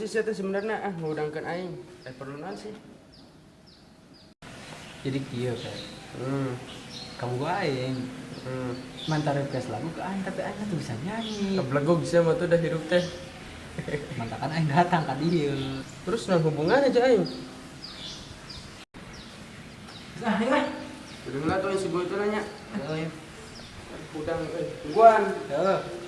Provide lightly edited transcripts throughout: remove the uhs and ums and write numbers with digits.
sih teh sebenarnya ngudangkeun aing. Perlu naon sih? Jadi kieu teh. Kamu gua aing. Mantar request lagu ke aing tapi aing tuh bisa nyanyi. Kablegog sih mah tuh udah hirup teh. Mantakan aing datang ka dieu. Terus nah hubungan aja aing. Nah, ya. Udah enggak tuh si boy itu nanya. Heeh. Udang tungguan. Heeh.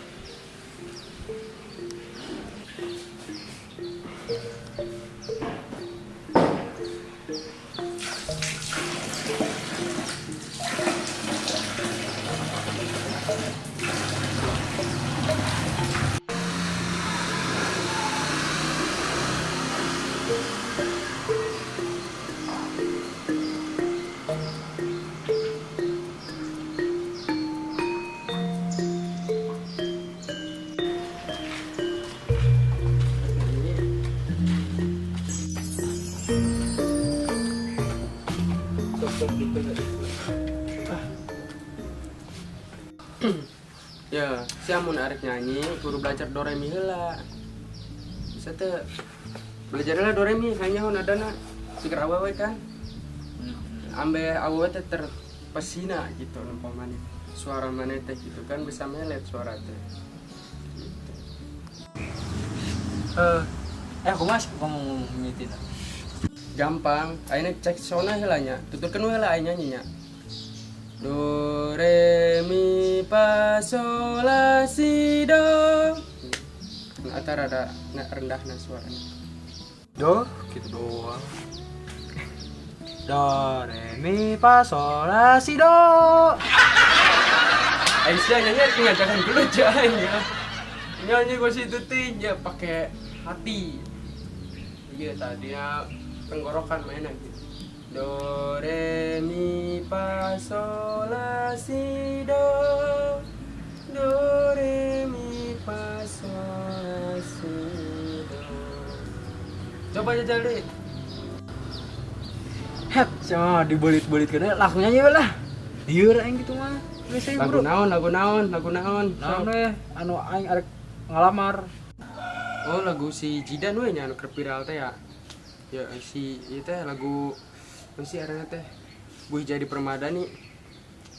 Ya, si amun arek nyanyi kudu belajar do re mi heula. Bisa teh belajar heula do re mi hanyahoun adana sigar awewe kan. Ambe awewe teh terpesina gitu umpamanya. Suara maneh teh gitu kan bisa melet suara teh. Gitu. Aku mas ngomong nyitin. Gampang, ayeuna cek sona heula nya. Tuturkeun heula aya nyanyi nya. Do re mi fa sol la si do. Nah, atar ada rendahna suaranya. Do gitu doang. Do re mi fa sol la si do. Aisyah nyanyi ngajak dulu aja ya. Nyanyi gua situ teh ya pakai hati. Iya tadinya tenggorokan mainan gitu. Do re mi fa sol la si do. Do re mi fa sol la si do. Coba aja Jali. Het, cuma dibolit-bolit kena laku nyanyi lah. Lieur aing gitu mah. Lagu naon. Naon we anu aing arek ngalamar. Oh lagu si Jidan we nya anu keur viral teh ya. Ya si ieu teh lagu apa sih arana teh? Buih jadi permadani.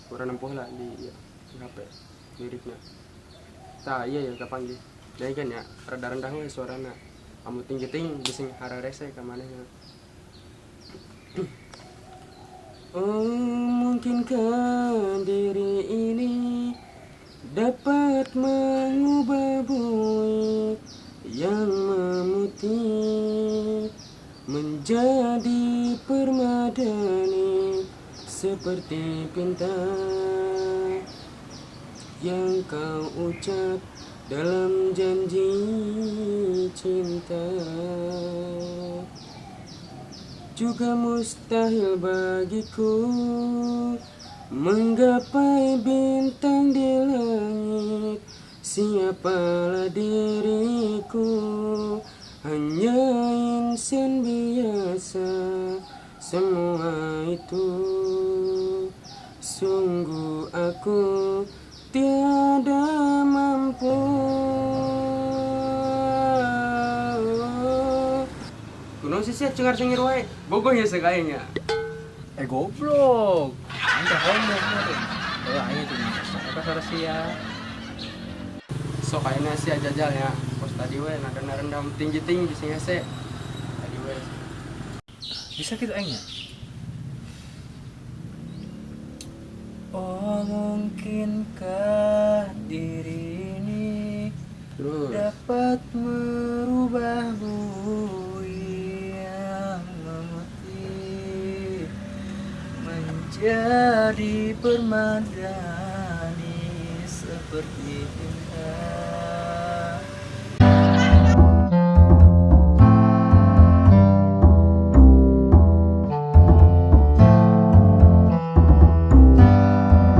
Urang nempuh lah di HP liriknya. Tah iya ya kapanggih. Jadi kan ya rada rendah we suarana. Amun tinggi-tinggi bising hararese ka manehna. Oh mungkinkah diri ini dapat mengubah bui yang memutih menjadi permadani seperti pinta yang kau ucap dalam janji cinta. Juga mustahil bagiku menggapai bintang di langit. Siapalah diriku, hanya insan biasa. Semua itu sungguh aku tiada mampu. Kuno sih cengar-cengir wae. Bogohnya sekayanya. Goblok. Aing teh homo kemarin. Aing itu apa sarsia. So kayaknya sih jajal ya. Pos tadi we nada rendah tinggi-tinggi sih hese. Tadi we. Bisa gitu aing ya? Oh mungkinkah diri ini dapat merubah bui yang memutih menjadi permadani seperti